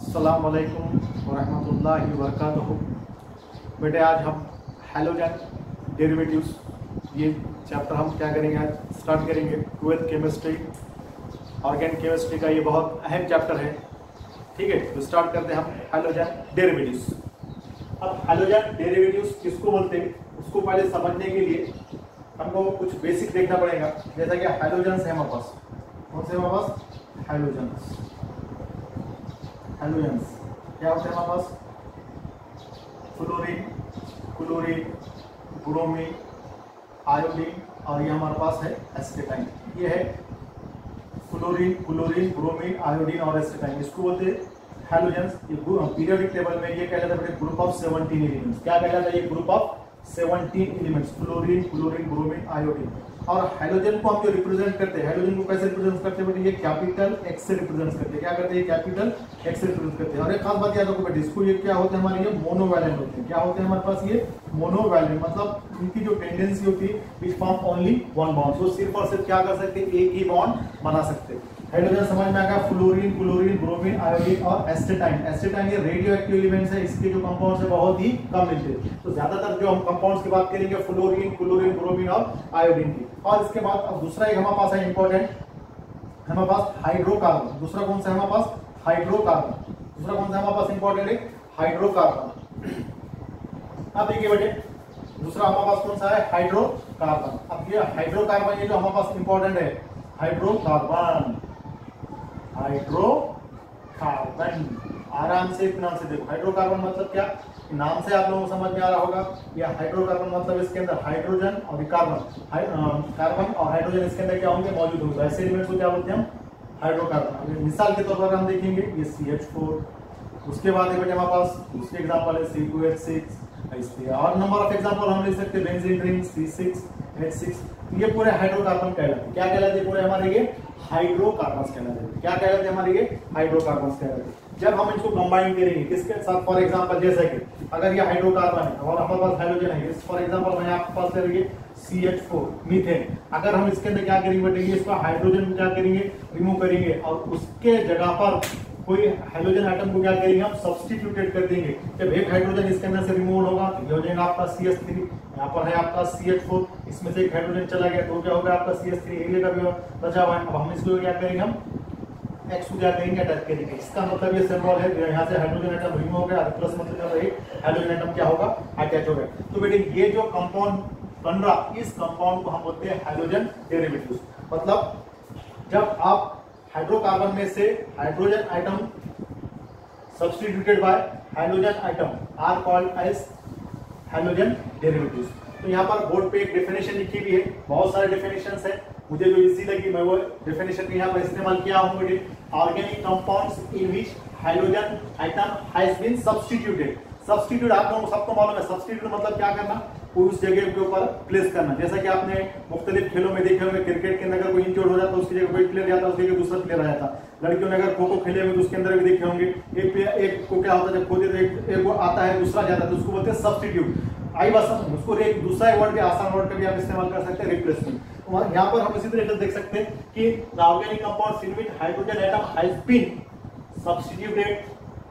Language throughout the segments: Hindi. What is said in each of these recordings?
अस्सलाम वालेकुम वरहमतुल्लाहि वबरकातुहू। बेटे आज हम हैलोजन डेरिवेटिव्स ये चैप्टर हम क्या करेंगे, आज स्टार्ट करेंगे। 12th केमिस्ट्री ऑर्गेनिक केमिस्ट्री का ये बहुत अहम चैप्टर है। ठीक है, तो स्टार्ट करते हैं हम हैलोजन डेरिवेटिव्स। अब हैलोजन डेरिवेटिव्स किसको बोलते हैं उसको पहले समझने के लिए हमको कुछ बेसिक देखना पड़ेगा। जैसा कि हैलोजन्स है हमारे पास, कौन से हमारे पास हैलोजन्स। हैलोजन्स क्या होते हैं हमारे पास? फ्लोरीन, क्लोरीन, ब्रोमीन, आयोडीन और ये हमारे पास है एस्टेटाइन। ये है फ्लोरीन, क्लोरीन, ब्रोमीन, आयोडीन और एस्टेटाइन, इसको बोलते हैं हैलोजन्स। ये पीरियोडिक टेबल में ये कहलाता है ग्रुप ऑफ 17 एलिमेंट्स। क्या कहलाता है? ये group of 17 elements, fluorine, chlorine, bromine, iodine. और हाइड्रोजन को हम जो रिप्रेजेंट करते हैं, हाइड्रोजन को कैसे रिप्रेजेंट करते हैं बेटे? ये कैपिटल एक्स से रिप्रेजेंट करते हैं। क्या करते हैं? कैपिटल एक्स से रिप्रेजेंट करते हैं। और एक खास बात याद रखो बेटे, इसको ये क्या होते हैं हमारे, ये मोनोवैलेंट होते हैं। क्या होते हैं हमारे पास? ये मोनोवैलेंट, मतलब इनकी जो टेंडेंसी होती है which form only one bond. तो सिर्फ और सिर्फ क्या कर सकते हैं? एक ही बॉन्ड बना सकते हैं। हाइड्रोजन समझ में आ गया। फ्लोरीन, क्लोरीन, ब्रोमीन, आयोडीन और एस्टेटाइन। एस्टेटाइन ये रेडियो एक्टिव एलिमेंट्स है, इसके जो कंपाउंड्स है बहुत ही कम मिलते हैं। तो ज्यादातर जो हम कंपाउंड्स की बात करेंगे फ्लोरीन, क्लोरीन, ब्रोमीन और आयोडीन की। और इसके बाद अब दूसरा एक हमारे पास है इंपॉर्टेंट, हमारे पास हाइड्रोकार्बन। दूसरा कौन सा है हमारे पास? हाइड्रोकार्बन। दूसरा कौन सा हमारे पास इंपॉर्टेंट है? हाइड्रोकार्बन। अब देखिए बेटे, दूसरा हमारे पास कौन सा है? हाइड्रोकार्बन। अब ये हाइड्रोकार्बन ये जो हमारे पास इंपॉर्टेंट है, हाइड्रोकार्बन। हाइड्रोकार्बन आराम से इतना से देखो, हाइड्रोकार्बन मतलब क्या, नाम से आप लोगों को समझ में आ रहा होगा। यह हाइड्रोकार्बन मतलब इसके अंदर हाइड्रोजन और कार्बन, कार्बन और हाइड्रोजन इसके अंदर क्या होंगे? मौजूद होंगे। ऐसे एलिमेंट्स को क्या बोलते हैं हम? हाइड्रोकार्बन। मिसाल के तौर पर हम देखेंगे ये CH4। उसके बाद एक हमारे पास दूसरे एग्जांपल है C2H6। इसलिए और नंबर ऑफ एग्जांपल हम ले सकते हैं, बेंजीन रिंग, C6H6। ये पूरे हाइड्रोकार्बन कहलाते हैं। क्या कहलाते हैं? पूरे हमारे ये हाइड्रोकार्बन्स कहलाते हैं। क्या कहलाते हैं? हमारे ये हाइड्रोकार्बन्स कहलाते हैं। जब हम इसको कंबाइन करेंगे किसके साथ? फॉर एग्जांपल जैसे कि अगर ये हाइड्रोकार्बन है और हमारे पास हाइड्रोजन है, फॉर एग्जांपल मैं आपके पास करेंगे CH4 मीथेन। अगर हम इसके अंदर क्या करेंगे बेटे? इसका हाइड्रोजन को क्या करेंगे? रिमूव करेंगे और उसके जगह पर कोई हाइड्रोजन आइटम को क्या करेंगे? हम सब्स्टिट्यूटेड कर देंगे। जब एक हाइड्रोजन इसके अंदर से रिमूव होगा तो ये हो जाएगा आपका CH3। यहाँ पर है आपका CH4, इसमें से एक हाइड्रोजन चला गया तो क्या होगा? आपका CH3 एरिया का भी बचा हुआ है। अब हम इसको क्या करेंगे? हम X को क्या करेंगे? अटैच करेंगे। इसका मतलब ये सिंबल है, यहाँ से हाइड्रोजन आइटम रिमूव हो गया, प्लस मतलब हाइड्रोजन आइटम क्या होगा? अटैच हो गया। तो बेटे ये जो कंपाउंड बन रहा, इस कंपाउंड को हम बोलते हैं हैलोजन डेरिवेटिव्स। मतलब जब आप हाइड्रोकार्बन में से hydrogen item substituted by hydrogen item are called as halogen derivatives. तो यहाँ पर बोर्ड पे एक डेफिनेशन लिखी हुई है, बहुत सारे डेफिनेशंस है। मुझे जो इजी लगी मैं वो डेफिनेशन यहाँ पर इस्तेमाल किया हूँ। Organic compounds in which hydrogen atom has been substituted. Substitute आप लोगों को सबको मालूम है, सब्स्टिट्यूट मतलब क्या करना? उस जगह के ऊपर प्लेस करना। जैसा कि आपने मुख्तलिफ खेलों में देखे होंगे, क्रिकेट के अंदर अगर कोई इंजर्ड हो जाता है उसकी जगह कोई प्लेयर जाता है, उसकी जगह दूसरा प्लेयर आ जाता। लड़कियों ने अगर खो खो खेले हुए तो उसके अंदर भी देखे होंगे, एक को क्या होता है जब खोते तो एक वो आता है दूसरा जाता है, तो उसको बोलते हैं सब्स्टिट्यूट। आई बात समझ, उसको एक दूसरा वर्ड भी, आसान वर्ड का भी आप इस्तेमाल कर सकते हैं, रिप्लेसमेंट। यहाँ पर हम इसी तरीके से देख सकते हैं कि the organic compounds in which hydrogen atom has been substituted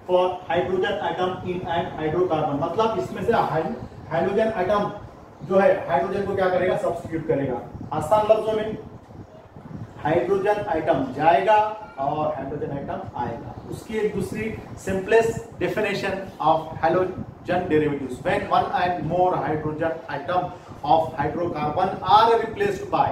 for hydrogen atom in an hydrocarbon. मतलब इसमें से हाइड्रोजन आइटम जो है हाइड्रोजन को क्या करेगा? सब्स्टिट्यूट करेगा। आसान लफ्जों में हाइड्रोजन आइटम जाएगा और हाइड्रोजन आइटम आएगा। उसकी एक दूसरी simplest definition of halogen derivatives, when one and more hydrogen atom of hydrocarbon are replaced by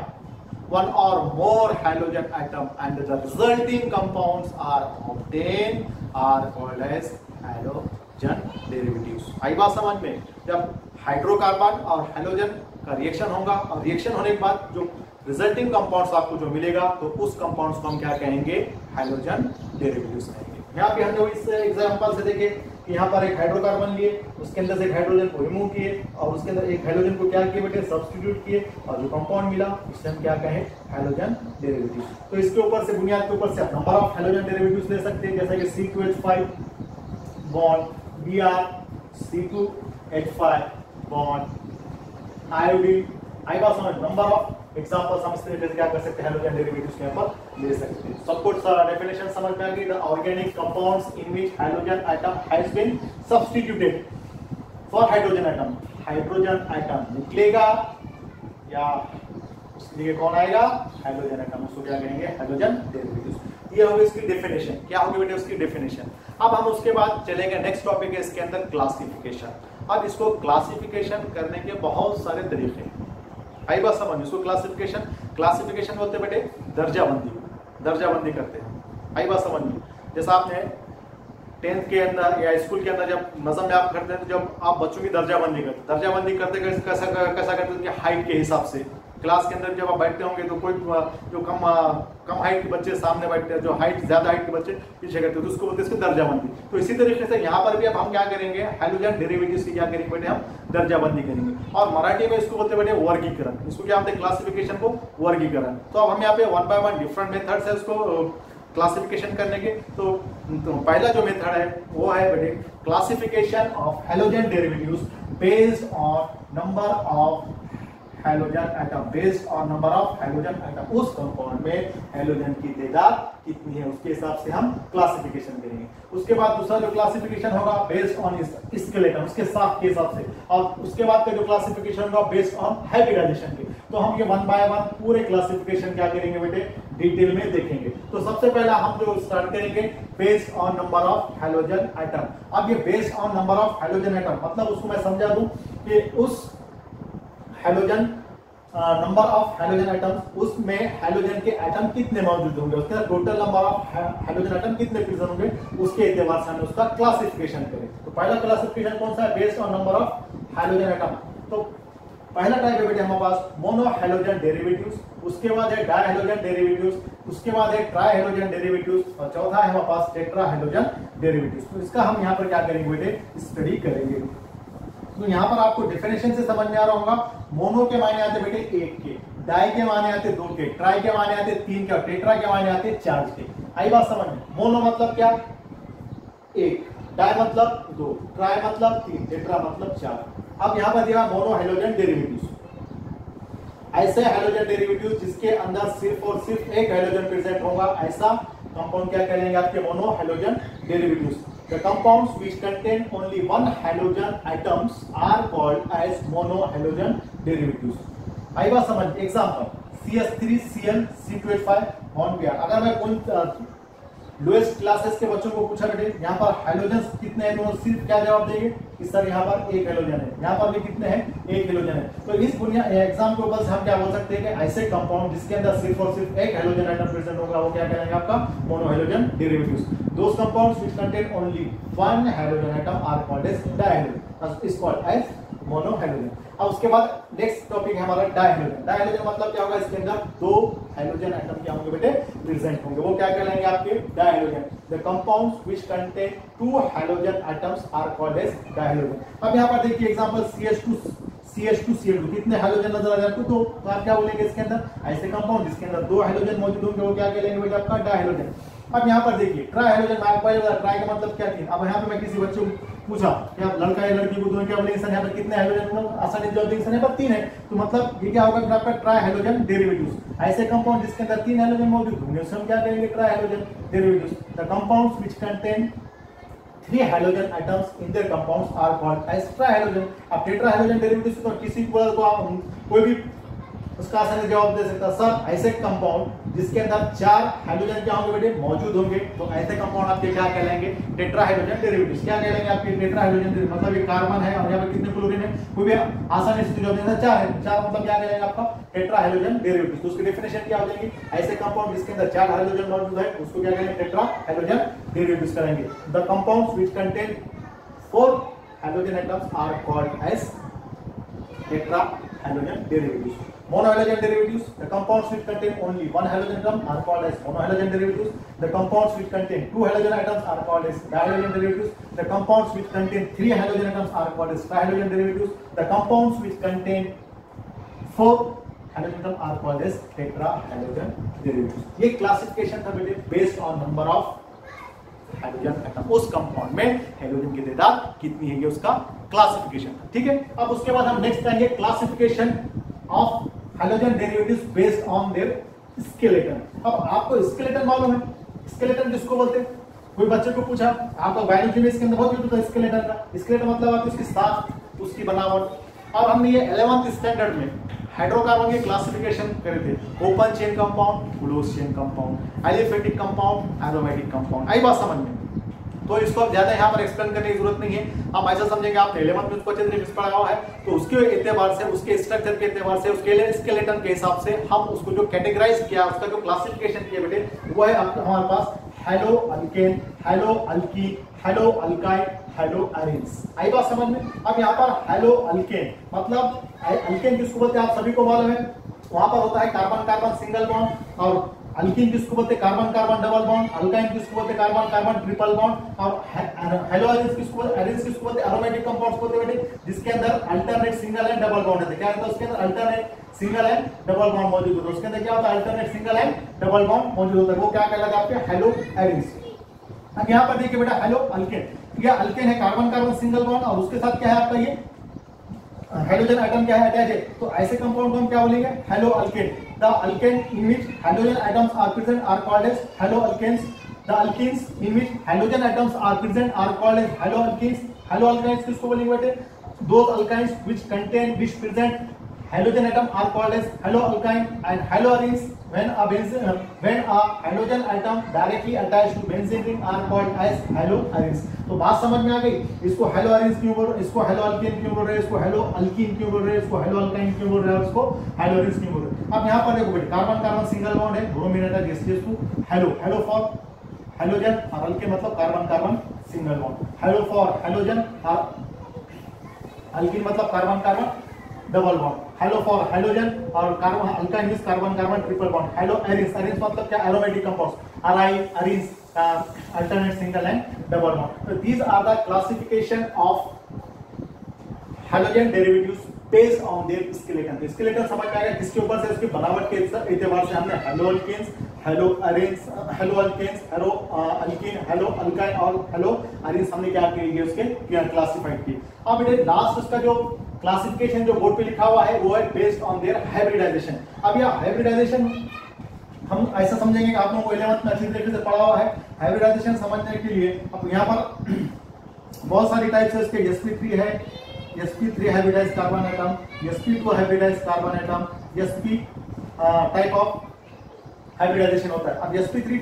one or more halogen atom and the resulting compounds are obtained are called as halogen derivatives। आई बात समझ में? जब हाइड्रोकार्बन और हैलोजन का रिएक्शन होगा और रिएक्शन होने के बाद जो रिजल्टिंग कंपाउंड्स आपको जो मिलेगा तो उस कंपाउंड्स को हम क्या कहेंगे? हैलोजन डेरिवेटिव्स कहेंगे। यहाँ पे हम जो इस एग्जांपल से देखे कि यहाँ पर एक हाइड्रोकार्बन लिए, उसके अंदर से एक हाइड्रोजन को रिमूव किए और उसके अंदर एक हाइड्रोजन को क्या किए बेटे? सब्स्टिट्यूट किए और जो कंपाउंड मिला उससे हम क्या कहें? Halogen derivative. तो इसके ऊपर से, बुनियाद के ऊपर से आप नंबर ऑफ हैलोजन डेरिवेटिव्स ले सकते हैं, जैसा कि C2H5 bond Br, C2H5 bond iodine आई बात समझ, नंबर ऑफ एग्जांपल्स हम इस तरीके से क्या कर सकते हैं, हाइड्रोजन डेरिवेटिव्स के यहाँ पर ले सकते हैं। सब कुछ डेफिनेशन समझ में आ गई। The organic compounds in which hydrogen atom has been substituted for hydrogen atom, hydrogen atom निकलेगा या उसके लिए कौन आएगा, हाइड्रोजन एटम, उसको क्या कहेंगे, हाइड्रोजन डेरिवेटिव्स। ये होगी इसकी डेफिनेशन। क्या होगी बेटे उसकी डेफिनेशन। अब हम उसके बाद चलेंगे नेक्स्ट टॉपिक है इसके अंदर क्लासिफिकेशन। अब इसको क्लासिफिकेशन करने के बहुत सारे तरीके हैं, आई बात समझ। इसको क्लासिफिकेशन बोलते बेटे दर्जाबंदी करते हैं, आई बात समझ। जैसा आपने 10th के अंदर या स्कूल के अंदर जब नज़म में आप करते हैं, तो जब आप बच्चों की दर्जाबंदी करते कैसा करते हैं कि हाइट के हिसाब से। क्लास के अंदर जब आप बैठते होंगे तो कोई जो कम हाइट के बच्चे सामने बैठते हैं, जो ज्यादा हाइट के बच्चे पीछे करते हैं, तो उसको बोलते हैं इसकी दर्जाबंदी। तो इसी तरीके से यहाँ पर भी अब हम क्या करेंगे, हाइड्रोजन डेरिवेटिव्स की क्या करेंगे बेटे, हम दर्जाबंदी करेंगे। और मराठी में इसको बोलते हैं बेटे वर्गीकरण। इसको क्या बोलते हैं, क्लासिफिकेशन को वर्गीकरण। तो अब हम यहाँ पे 1 by 1 डिफरेंट मेथड्स है उसको क्लासिफिकेशन करने के। तो पहला जो मेथड है वो है बेटे classification of hydrogen derivatives based on number of hydrogen atom, based on number of hydrogen atom. उस कंपाउंड में हाइड्रोजन की तादाद कितनी है उसके हिसाब से हम क्लासिफिकेशन करेंगे। उसके बाद दूसरा जो क्लासिफिकेशन होगा बेस्ड ऑन स्केलेटन, उसके साथ के हिसाब से। और उसके बाद का जो क्लासिफिकेशन होगा बेस्ड ऑन हाइब्रिडाइजेशन के। तो हम ये 1 by 1 पूरे क्लासिफिकेशन क्या करेंगे बेटे, डिटेल में देखेंगे। तो सबसे पहला हम जो स्टार्ट करेंगे based on number of hydrogen atom. अब ये based on number of hydrogen atom मतलब उसको मैं समझा दूं कि उस hydrogen number of hydrogen atoms, उसमें हाइड्रोजन के एटम कितने मौजूद होंगे, उसका total number of hydrogen atom कितने प्रेजेंट होंगे, उसके एतबार से हम उसका क्लासिफिकेशन करें। तो पहला क्लासिफिकेशन कौन सा है, based on number of hydrogen atom. तो पहला टाइप है बेटे हमारे पास मोनो हाइड्रोजन डेरिवेटिव्स, उसके बाद है डाई हाइड्रोजन डेरिवेटिव्स, उसके बाद है ट्राई हाइड्रोजन डेरिवेटिव्स, और चौथा है हमारे पास टेट्रा हाइड्रोजन डेरिवेटिव्स। तो इसका हम यहाँ पर क्या करेंगे बेटे, स्टडी करेंगे। तो यहाँ पर आपको डेफिनेशन से समझ में आ रहा होगा। मोनो के मायने आते बेटे 1 के, डाई के मायने आते 2 के, ट्राई के मायने आते 3 के, और टेट्रा के मायने आते 4 के। आई बात समझ में। मोनो मतलब क्या, 1, डाई मतलब 2, ट्राई मतलब 3, टेट्रा मतलब 4। अब यहाँ पर दिया मोनो हाइड्रोजन डेरिवेटिव्स, ऐसे हाइड्रोजन डेरिवेटिव्स जिसके अंदर सिर्फ और सिर्फ एक हाइड्रोजन प्रेजेंट होगा, ऐसा कंपाउंड क्या करेंगे आपके, mono hydrogen derivatives. The compounds which contain only one hydrogen atoms are called as monohydrogen derivatives. आई बात समझ। Example CH3Cl C2H5 bond pair. अगर मैं कोई लोएस्ट क्लासेस के बच्चों को पूछा बेटे यहाँ पर हाइड्रोजन कितने हैं, तो सिर्फ क्या जवाब देंगे कि सर यहाँ पर 1 हाइड्रोजन है, यहाँ पर भी कितने हैं, 1 हाइड्रोजन है। तो इस बुनियाद एग्जाम के ऊपर से हम क्या बोल सकते हैं कि ऐसे कंपाउंड जिसके अंदर सिर्फ और सिर्फ एक हाइड्रोजन एटम प्रेजेंट होगा वो क्या कहलाएंगे आपका, monohydrogen derivatives. Those compounds which contain only one hydrogen atom are called as dihydrogen, is called as monohydrogen. अब उसके बाद नेक्स्ट टॉपिक है हमारा डायहाइड्रोजन। डायहाइड्रोजन मतलब क्या होगा, इसके अंदर 2 हाइड्रोजन एटम क्या होंगे बेटे, प्रेजेंट होंगे, वो क्या कहलाएंगे आपके dihydrogen. The compounds which contain 2 hydrogen atoms are called as dihydrogen. अब यहाँ पर देखिए एग्जांपल CH2Cl2, कितने हाइड्रोजन नजर आ रहे हैं आपको, तो आप क्या बोलेंगे इसके अंदर, ऐसे कंपाउंड जिसके अंदर 2 हाइड्रोजन मौजूद होंगे वो क्या कहलाएंगे बेटे आपका डायहाइड्रोजन। अब यहाँ पर देखिए ट्राई हाइड्रोजन, ट्राई का मतलब क्या थी। अब यहाँ पे मैं किसी बच्चे को पूछा कि आप लड़का या लड़की को दोनों क्या बोलेंगे, सर यहाँ पर कितने हाइड्रोजन, आसानी जवाब देंगे सर यहाँ पर 3 है। तो मतलब ये क्या होगा आपका ट्राई हाइड्रोजन डेरिवेटिव्स। ऐसे कंपाउंड जिसके अंदर 3 हाइड्रोजन मौजूद होंगे उसे हम क्या करेंगे, tri hydrogen derivatives. The compounds which contain 3 hydrogen atoms in their compounds are called as trihydrogen. अब टेट्राहाइड्रोजन डेरिवेटिव्स तो किसी को कोई भी उसका आसानी जवाब दे सकता है, सर ऐसे कंपाउंड जिसके अंदर 4 हाइड्रोजन क्या होंगे बेटे, मौजूद होंगे, तो ऐसे कंपाउंड आपके क्या कहलाएंगे, टेट्राहाइड्रोजन डेरिवेटिव्स। क्या कहलाएंगे आपके टेट्राहाइड्रोजन डेरिवेटिव्स, मतलब ये कार्बन है और यहाँ पे कितने क्लोरीन है, कोई भी आसानी से जवाब देना 4 है, 4 मतलब क्या कहलाएंगे आपका टेट्राहाइड्रोजन डेरिवेटिव्स। तो उसकी डेफिनेशन क्या हो जाएगी, ऐसे कंपाउंड जिसके अंदर 4 हाइड्रोजन मौजूद है उसको क्या कहेंगे, टेट्राहाइड्रोजन डेरिवेटिव्स करेंगे। The compounds which contain 4 hydrogen atoms are called as tetrahydrogen derivatives. Monohydrogen derivatives, the compounds which contain only one hydrogen atom are called as monohydrogen derivatives. The compounds which contain 2 hydrogen atoms are called as dihydrogen derivatives. The compounds which contain 3 hydrogen atoms are called as trihydrogen derivatives. The compounds which contain 4 hydrogen atoms are called as tetrahydrogen derivatives. ये क्लासिफिकेशन था बेटे based on number of hydrogen atom, उस कंपाउंड में हाइड्रोजन की तादाद कितनी है, उसका क्लासिफिकेशन। ठीक है, अब उसके बाद हम नेक्स्ट करेंगे classification of hydrogen derivatives based on their skeleton. अब आपको स्केलेटन मालूम है, स्केलेटन किसको बोलते हैं? कोई बच्चे को पूछा, आपका बायोलॉजी में इसके अंदर बहुत यूज होता है स्केलेटन का। स्केलेटन मतलब आप उसकी साख, उसकी बनावट। और हमने ये 11th स्टैंडर्ड में हाइड्रोकार्बन की क्लासिफिकेशन करे थे, open chain compound, close chain compound, aliphatic compound, aromatic compound. आई बात समझ में? तो इसको अब ज्यादा यहाँ पर एक्सप्लेन करने की जरूरत नहीं है, हम ऐसा समझेंगे आपने 11th में उसको अच्छे तरीके से पढ़ा हुआ है, तो उसके एतबार से, उसके स्ट्रक्चर के एतबार से, उसके स्केलेटन के हिसाब से हम उसको जो कैटेगराइज किया, उसका जो क्लासिफिकेशन किया बेटे, वो है हमारे पास halo alkane, halo alkene, halo alkyne, halo arenes. आई बात समझ में? अब यहाँ पर हेलो अल्केन मतलब अल्केन किसको बोलते हैं आप सभी को मालूम है, वहां पर होता है कार्बन कार्बन सिंगल बॉन्ड, और अल्कीन किसको बोलते हैं carbon carbon double bond, alkyne किसको बोलते हैं कार्बन कार्बन ट्रिपल बॉन्ड, और हेलो एरिन्स किसको बोलते हैं, एरिन्स किसको बोलते हैं एरोमेटिक कंपाउंड्स बोलते हैं बेटे, जिसके अंदर alternate single and double bond है। क्या होता है उसके अंदर? Alternate single and double bond मौजूद होता है। उसके अंदर क्या होता है? Alternate single and double bond मौजूद होता है। वो क्या कहलाता है आपके? Hello arenes. अब यहाँ पर देखिए बेटा हेलो अल्केन, ये अल्केन है कार्बन कार्बन सिंगल बॉन्ड, और उसके साथ क्या है आपका ये हाइड्रोजन एटम क्या है अटैच है, तो ऐसे कंपाउंड को हम क्या बोलेंगे? Halo alkane. The alkane in which hydrogen atoms are present are called as halo alkanes. The alkenes in which hydrogen atoms are present are called as halo alkenes. Halo alkynes किसको बोलेंगे बेटे? Those alkynes which contain which present halogen atom are called as haloalkyne, and haloarenes when a hydrogen atom directly attached to benzene ring are called as haloarenes। तो बात समझ में आ गई? इसको haloarenes क्यों बोल रहे हैं, इसको haloalkane क्यों बोल रहे हैं, इसको haloalkene क्यों बोल रहे हैं, इसको haloalkyne क्यों बोल रहे हैं, इसको haloarenes क्यों बोल रहे हैं? अब यहाँ पर देखो बेटे कार्बन कार्बन सिंगल बॉन्ड है, ब्रोमीन है, SH2, हेलो फॉर हेलोजन, और अल्केन मतलब carbon carbon single bond, halo for halogen, और अल्कीन मतलब carbon carbon double bond, halo for halogen, और carbon alkyne means carbon carbon triple bond, halo arenes, arenes मतलब क्या? Aromatic compounds, arene arenes alternate single and double bond. तो these are the classification of hydrogen derivatives based on their skeleton. तो स्केलेटन समझ में आएगा किसके ऊपर से? उसकी बनावट के एतबार से हमने halo alkanes, halo arenes, halo alkanes, halo alkene, halo alkyne और हेलो एरिन्स हमने क्या किए? उसके क्लासिफाइड किए। अब बेटे लास्ट उसका जो क्लासिफिकेशन जो बोर्ड पे लिखा हुआ है वो है बेस्ड ऑन देयर हाइब्रिडाइजेशन। अब यह हाइब्रिडाइजेशन हम ऐसा समझेंगे कि आप लोगों को 11th में अच्छी तरीके से पढ़ा हुआ है। हाइब्रिडाइजेशन समझने के लिए अब यहाँ पर बहुत सारी टाइप्स है इसके, sp3 है, sp3 hybridize carbon atom, sp2 hybridize carbon atom, sp type of hybridization होता है। अब sp3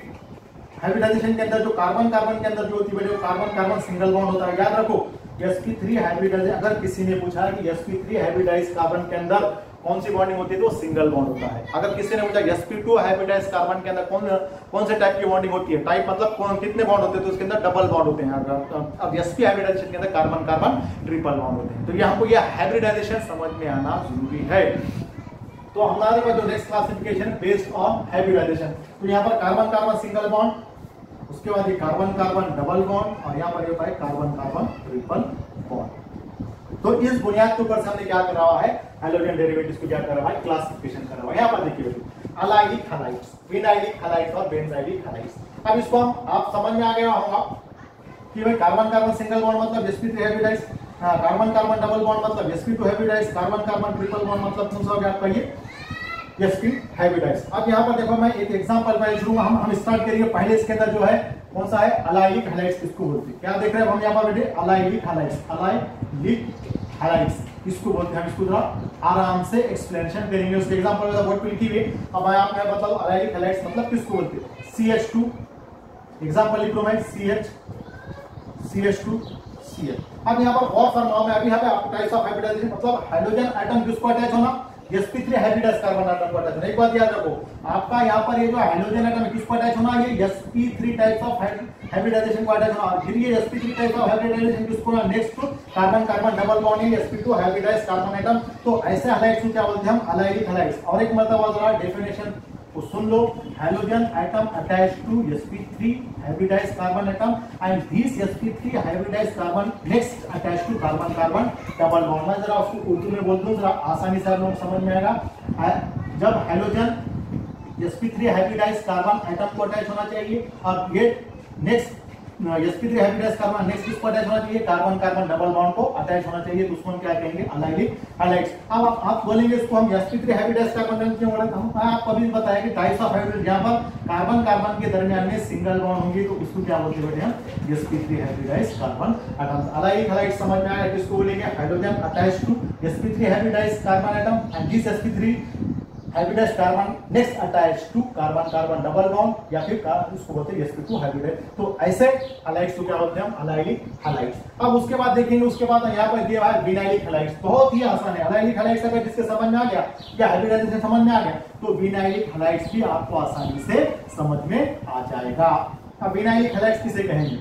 हाइब्रिडाइजेशन के अंदर जो कार्बन कार्बन के अंदर जो होती है कार्बन कार्बन सिंगल बॉन्ड होता है। याद रखो sp3 हाइब्रिडाइज, अगर किसी ने पूछा कि sp3 हाइब्रिडाइज कार्बन के अंदर कौन सी बॉन्डिंग होती है तो सिंगल बॉन्ड होता है। अगर किसी ने पूछा sp2 हाइब्रिडाइज कार्बन के अंदर कौन से टाइप की बॉन्डिंग होती है, टाइप मतलब कितने बॉन्ड होते हैं, तो उसके अंदर डबल बॉन्ड होते हैं। अब sp हाइब्रिडाइजेशन के अंदर कार्बन कार्बन ट्रिपल बॉन्ड होते हैं। तो ये हमको ये हाइब्रिडाइजेशन समझ में आना जरूरी है। तो हमारे पास जो next classification based on hybridization, तो यहाँ पर कार्बन कार्बन सिंगल बॉन्ड, उसके बाद ये कार्बन कार्बन डबल बॉन्ड, और यहाँ पर होता है कार्बन कार्बन ट्रिपल बॉन्ड। तो इस बुनियाद के ऊपर से हमने क्या करा हुआ है? हाइड्रोजन डेरिवेटिव्स को क्या करा हुआ है? क्लासिफिकेशन करा हुआ है। यहाँ पर देखिए अलाइलिक हैलाइड्स, विनाइलिक हैलाइड्स और बेंजाइलिक हैलाइड्स। अब इसको हम आप समझ में आ गया होगा कि भाई कार्बन कार्बन सिंगल बॉन्ड मतलब sp3 hybridize, carbon carbon double bond मतलब sp2 hybridize, carbon carbon triple bond मतलब कौन सा हो गया आपका ये sp हाइब्रिडाइज। अब यहाँ पर देखो मैं एक एग्जांपल मैं लूंगा, हम स्टार्ट करेंगे पहले इसके अंदर जो है कौन सा है? अलाइलिक हैलाइड्स किसको बोलते हैं? क्या देख रहे हैं हम यहाँ पर बेटे? अलाइलिक हैलाइड्स, अलाइलिक हैलाइड्स किसको बोलते हैं? हम इसको थोड़ा आराम से एक्सप्लेनेशन करेंगे। उसके एग्जांपल में बोर्ड पे लिखी हुई, अब मैं आपको बताऊं अलाइलिक हैलाइड्स मतलब किसको बोलते हैं? CH2 एग्जांपल लिख लो मैं, CH2 Cl। अब यहाँ पर और फॉर्मूला में अभी यहाँ पे आपको टाइप्स ऑफ हाइब्रिडाइजेशन मतलब हाइड्रोजन एटम किसको अटैच होना? sp3 हाइब्रिडाइज कार्बन एटम को अटैच होना। एक बात याद रखो, आपका यहाँ पर ये जो हाइड्रोजन एटम है किसको अटैच होना? ये sp3 टाइप्स ऑफ हाइब्रिडाइजेशन को अटैच होना। फिर ये sp3 टाइप्स ऑफ हाइब्रिडाइजेशन किसको होना? Next to carbon carbon double bond है sp2 हाइब्रिडाइज कार्बन एटम। तो ऐसे हैलाइड्स को क्या बोलते हैं हम? Allylic halides. और एक मतलब जरा डेफिनेशन तो सुन लो, hydrogen atom attached to sp3 hybridize carbon atom and this sp3 hybridize carbon next attached to carbon carbon double bond. मैं जरा उसको उर्दू में बोल दूं, जरा आसानी से आप लोग समझ में आएगा। जब hydrogen sp3 hybridize carbon atom को अटैच होना चाहिए और ये next sp3 hybridized carbon next किसको अटैच होना चाहिए, कार्बन कार्बन डबल बॉन्ड को अटैच होना चाहिए, तो उसको हम क्या कहेंगे, अलाइलिक हैलाइड्स। अब आप बोलेंगे इसको हम sp3 हाइब्रिडाइज्ड कार्बन क्यों बोले, हम आपको अभी बताया कि टाइप्स ऑफ हाइब्रिड, जहां पर कार्बन कार्बन के दरमियान में सिंगल बॉन्ड होंगी तो उसको क्या बोलते हैं बेटे हम, sp3 hybridized carbon atom. Allylic halides समझ में आया, किसको बोलेंगे, hydrogen attached to sp3 hybridized carbon atom and this sp3 hybridized carbon next attach to carbon carbon double bond या फिर इसको बोलते हैं sp2 हाइब्रिडाइज। तो ऐसे हैलाइड्स को क्या बोलते हैं हम, अलाइलिक हैलाइड्स। अब उसके बाद देखेंगे, उसके बाद यहाँ पर दिया है विनाइलिक हैलाइड्स, बहुत ही आसान है। अलाइलिक हैलाइड्स अगर जिसके समझ में आ गया या हाइब्रिडाइजेशन समझ में आ गया तो विनाइलिक हैलाइड्स भी आपको आसानी से समझ में आ जाएगा। अब विनाइलिक हैलाइड्स किसे कहेंगे,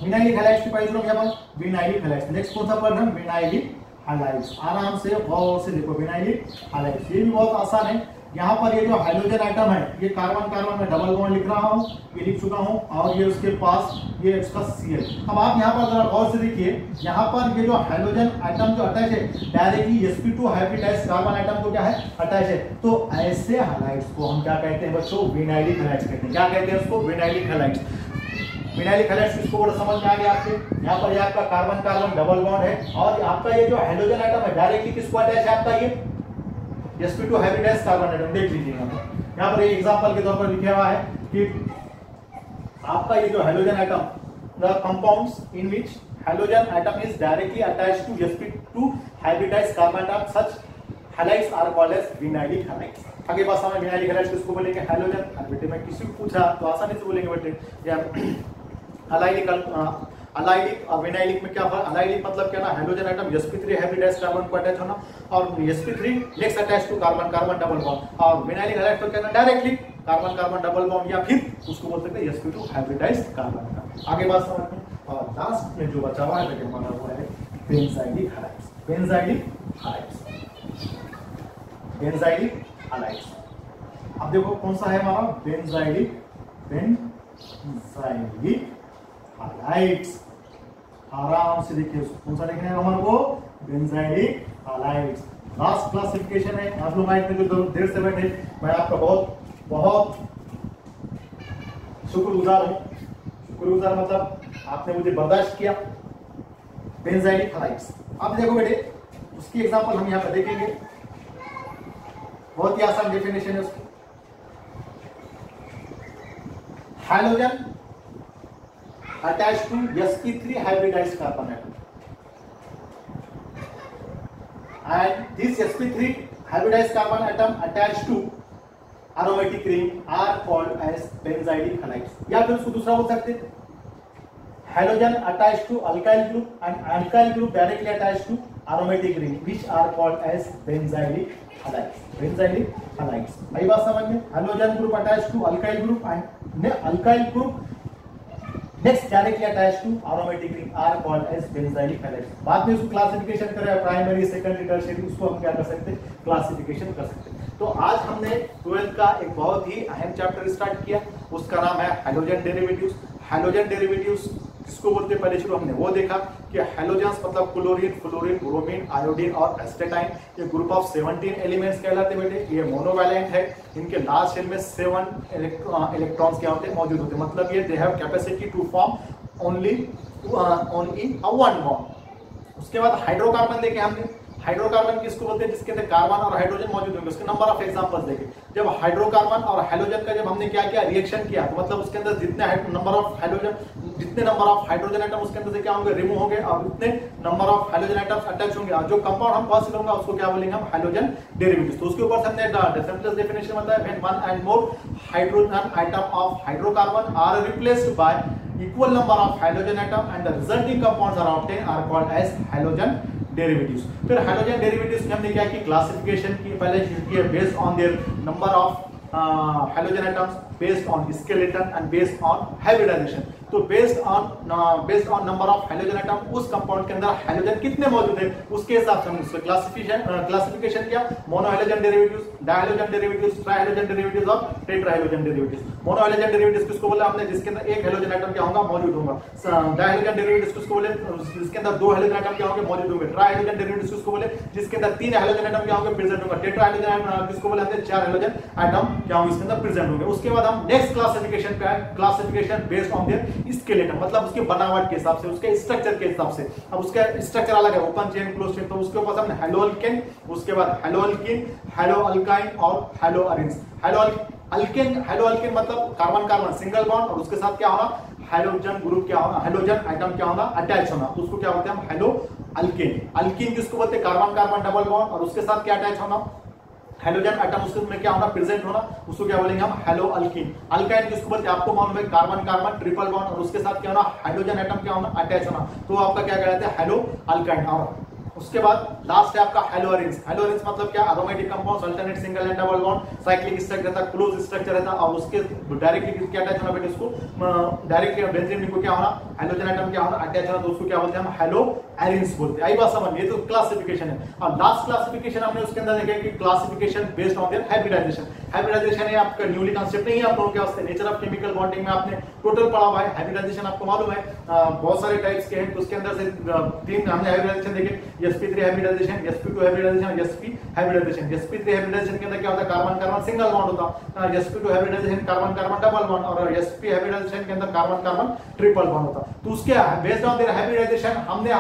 विनाइलिक हैलाइड्स की पहले लोग यहाँ पर विनाइलिक हैलाइड्स। नेक्स्ट कौन सा पढ़ रहे हैं, विनाइलिक हैलाइड्स। आराम से गौर से देखो, विनाइलिक हैलाइड्स ये भी बहुत आसान है। यहाँ पर ये जो हाइड्रोजन आइटम है, ये कार्बन कार्बन में डबल बॉन्ड लिख रहा हूँ, ये लिख चुका हूँ, और ये उसके पास ये इसका Cl। अब आप यहाँ पर जरा गौर से देखिए, यहाँ पर ये जो हाइड्रोजन आइटम जो अटैच है directly sp2 hybridized carbon item को क्या है, अटैच है। तो ऐसे हैलाइड्स को हम क्या कहते हैं बच्चों, विनाइलिक हैलाइड्स कहते हैं। क्या कहते हैं उसको, विनाइलिक हैलाइड्स। विनाइलिक हैलाइड्स किसको बोला, समझ में आ गया आपके। यहाँ पर ये आपका कार्बन कार्बन डबल बॉन्ड है और आपका ये जो हाइड्रोजन आइटम है डायरेक्टली किसको अटैच है, आपका ये sp2 हाइब्रिडाइज्ड कार्बन आइटम। देख लीजिए यहाँ पर एक एग्जांपल के तौर पर लिखा हुआ है कि आपका ये जो hydrogen atom, the compounds in which hydrogen atom is directly attached to sp2 hybridized carbon atom, such halides are called as vinylic halides. आगे बात समझ, विनाइलिक हैलाइड्स किसको बोलेंगे, हाइड्रोजन। बेटे मैं किसी को पूछा तो आसानी से बोलेंगे बेटे या अलाइलिक। अलाइलिक और विनाइलिक में क्या फर्क, अलाइलिक मतलब क्या ना, hydrogen atom sp3 hybridized carbon को अटैच होना और sp3 next attach to carbon carbon double bond, और विनाइलिक हैलाइड तो क्या ना, directly carbon carbon double bond या फिर उसको बोल सकते हैं sp2 हाइब्रिडाइज्ड कार्बन का। आगे बात समझ में। और लास्ट में जो बचा हुआ है बेटे हमारा वो है benzylic halides. Benzylic halides, benzylic halides. अब देखो कौन सा है हमारा, बेंजाइलिक, बेंजाइलिक हैलाइड्स। आराम से देखिए कौन सा लिखना है हमारे को, बेंजाइलिक हैलाइड्स। लास्ट क्लासिफिकेशन है। आप लोग आए थे जो देर से बैठे, मैं आपका बहुत बहुत शुक्रगुजार हूँ। शुक्रगुजार मतलब आपने मुझे बर्दाश्त किया। बेंजाइलिक हैलाइड्स, अब देखो बेटे उसकी एग्जांपल हम यहाँ पर देखेंगे, बहुत ही आसान डेफिनेशन है उसकी। Hydrogen attached to sp3 hybridized carbon atom, and this sp3 hybridized carbon atom attached to aromatic ring are called as benzylic halides। या फिर उसको दूसरा बोल सकते हैं, hydrogen attached to alkyl group and alkyl group directly attached to aromatic ring which are called as benzylic halides। benzylic halides आई बात समझ में। Hydrogen group attached to alkyl group and alkyl group next directly attached to aromatic ring are called as benzylic halides। बाद में उसको क्लासिफिकेशन करें, प्राइमरी सेकेंडरी टर्शियरी, उसको हम क्या कर सकते हैं, क्लासिफिकेशन कर सकते हैं। तो आज हमने 12th का एक बहुत ही अहम चैप्टर स्टार्ट किया, उसका नाम है हाइड्रोजन डेरिवेटिव्स। हाइड्रोजन डेरिवेटिव्स किसको बोलते हैं, पहले शुरू हमने वो देखा कि हाइड्रोजन्स मतलब क्लोरीन, फ्लोरीन, ब्रोमीन, आयोडीन और एस्टेटाइन, ये ग्रुप ऑफ 17 एलिमेंट्स कहलाते बेटे। ये मोनोवैलेंट है, इनके लास्ट शेल में 7 इलेक्ट्रॉन्स क्या होते हैं, मौजूद होते हैं। मतलब ये they have capacity to form only one bond. उसके बाद हाइड्रोकार्बन देखे हमने, हाइड्रोकार्बन किसको बोलते हैं, जिसके अंदर कार्बन और हाइड्रोजन मौजूद होंगे। उसके नंबर ऑफ एग्जांपल्स देखें, जब हाइड्रोकार्बन और हाइड्रोजन का जब हमने क्या किया, रिएक्शन किया, तो मतलब उसके अंदर जितने नंबर ऑफ हाइड्रोजन आइटम उसके अंदर से क्या होंगे, रिमूव होंगे, और उतने number of hydrogen items attach होंगे, और जो कंपाउंड हम पॉसिबल होगा उसको क्या बोलेंगे हम, हाइड्रोजन डेरिवेटिव्स। तो उसके ऊपर से हमने सिंपलेस्ट डेफिनेशन बताया, when one and more hydrogen atom of hydrocarbon are replaced by equal number of hydrogen atom and the resulting compounds are obtained are called as halogen derivatives। फिर हाइड्रोजन डेरिवेटिव्स की हमने क्या की, क्लासिफिकेशन की, पहले की है based on their number of hydrogen atoms, based on skeleton and based on hybridization. तो based on number of hydrogen atom, उस कंपाउंड के अंदर हाइड्रोजन कितने मौजूद है उसके हिसाब से हमने उसका क्लासिफिकेशन किया। Mono hydrogen derivatives, dihydrogen derivatives, trihydrogen derivatives और tetrahydrogen derivatives. Mono hydrogen derivatives किसको बोला हमने, जिसके अंदर एक हाइड्रोजन एटम क्या होगा, मौजूद होगा। डायहाइड्रोजन डेरिवेटिव्स किसको बोले, जिसके अंदर 2 हाइड्रोजन एटम क्या होंगे, मौजूद होंगे। ट्राइहाइड्रोजन डेरिवेटिव्स किसको बोले, जिसके अंदर 3 हाइड्रोजन एटम क्या होंगे, प्रेजेंट होगा। टेट्राहाइड्रोजन किसको बोले हमने, 4 हाइड्रोजन एटम क्या होंगे इसके अंदर प्रेजेंट होंगे। उसके बाद हम नेक्स्ट क्लासिफिकेशन पे आए, classification based on their skeleton मतलब उसके बनावट के हिसाब से, उसके स्ट्रक्चर के हिसाब से। अब उसका स्ट्रक्चर अलग है, ओपन चेन क्लोज चेन, तो उसके ऊपर हमने हेलो अल्केन, उसके बाद हेलो अल्कीन, हेलो अल्काइन और हेलो अरेंज। हेलो अल्केन मतलब कार्बन कार्बन सिंगल बॉन्ड और उसके साथ क्या होना, हाइड्रोजन ग्रुप क्या होना, हाइड्रोजन आइटम क्या होना, अटैच होना, तो उसको क्या बोलते हैं हम, हेलो अल्केन। अल्कीन किसको बोलते हैं, कार्बन कार्बन डबल बॉन्ड और उसके साथ क्या अटैच होना, हाइड्रोजन एटम उसमें क्या होना, प्रेजेंट होना, उसको क्या बोलेंगे हम, हेलो अल्कीन। अल्काइन किसको बोलते हैं, आपको मालूम है, कार्बन कार्बन ट्रिपल बॉन्ड और उसके साथ क्या होना, हाइड्रोजन एटम क्या होना, अटैच होना, तो आपका क्या कहलाता है, हेलो अल्काइन। और उसके बाद लास्ट है आपका हेलो अरेंज। हेलो अरेंज मतलब क्या, aromatic compounds, alternate single and double bond, cyclic structure रहता है, क्लोज स्ट्रक्चर रहता है और उसके डायरेक्टली क्या अटैच होना बेटा, उसको डायरेक्टली बेंजीन को क्या होना, हाइड्रोजन एटम क्या होना, अटैच होना, तो उसको क्या बोलते हैं हम, हेलो अरेंज बोलते हैं। आई बात समझ, ये तो क्लासिफिकेशन है। और लास्ट क्लासिफिकेशन हमने उसके अंदर देखा कि classification based on their hybridization. Hybridization है आपका न्यूली कांसेप्ट नहीं है आप लोगों के वास्ते, नेचर ऑफ केमिकल बॉन्डिंग में आपने टोटल पढ़ा हुआ है। हाइब्रिडाइजेशन आपको मालूम है बहुत सारे टाइप्स के हैं, तो उसके अंदर से तीन हमने हाइब्रिडाइजेशन देखे, sp3 हाइब्रिडाइजेशन, sp2 हाइब्रिडाइजेशन और sp हाइब्रिडाइजेशन। sp3 हाइब्रिडाइजेशन के अंदर क्या होता है, कार्बन कार्बन सिंगल बॉन्ड होता है, sp2 hybridization carbon carbon double bond और sp हाइब्रिडाइजेशन के अंदर कार्बन कार्बन ट्रिपल बॉन्ड होता। तो उसके बेस्ड ऑन देयर हाइब्रिडाइजेशन हमने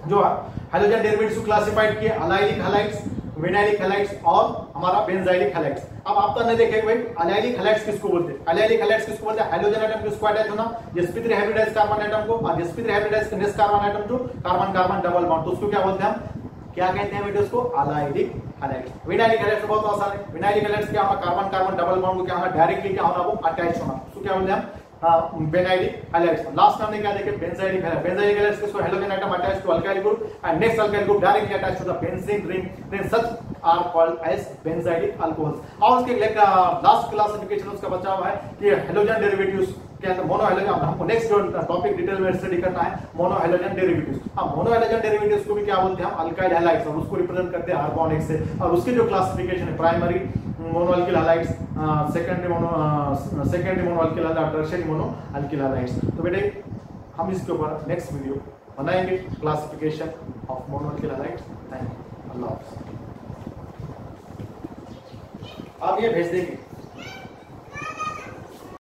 जो हाइड्रोजन डेरिवेटिव्स क्लासिफाइड किए, अलाइलिक हैलाइड्स, विनाइलिक हैलाइड्स और हमारा बेंजाइलिक हैलाइड्स। अब आप तो नहीं देखेंगे भाई अलाइलिक हैलाइड्स किसको बोलते हैं, अलाइलिक हैलाइड्स किसको बोलते हैं, हाइड्रोजन एटम किसको अटैच होना, sp3 हाइब्रिडाइज्ड कार्बन एटम को, और sp3 hybridized next carbon atom जो कार्बन कार्बन डबल बॉन्ड, तो उसको क्या बोलते हैं हम, क्या कहते हैं बेटे उसको, अलाइलिक हैलाइड्स। विनाइलिक हैलाइड्स बहुत आसान है, विनाइलिक हैलाइड्स क्या होना, कार्बन कार्बन डबल बॉन्ड को क्या होना, डायरेक्टली क्या होना, वो अटैच होना, उसको क्या बोलते हैं हम, बेनाइलिक हैलाइड्स। लास्ट हमने क्या देखे, बेंजाइलिक हैलाइड्स। बेंजाइलिक हैलाइड्स किसको, hydrogen atom attached to alkyl group and next alkyl group directly attached to the benzene ring, then such are called as benzylic alcohols. और उसके लास्ट क्लासिफिकेशन उसका बचा हुआ है कि हाइड्रोजन डेरिवेटिव्स के अंदर मोनो हाइड्रोजन, हमको नेक्स्ट जो टॉपिक डिटेल में स्टडी करना है मोनो हाइड्रोजन डेरिवेटिव्स। अब मोनो हाइड्रोजन डेरिवेटिव्स को भी क्या बोलते हैं हम, अल्काइल हैलाइड्स, और उसको रिप्रेजेंट करते हैं R बॉन्ड से। और उसके जो क्लासिफिकेशन है, primary mono alkyl halides, secondary mono alkyl halides, tertiary mono alkyl halides. तो बेटे हम इसके ऊपर नेक्स्ट वीडियो बनाएंगे, classification of mono alkyl halides. Thank you, अल्लाह हाफ़िज़। आप ये भेज देंगे।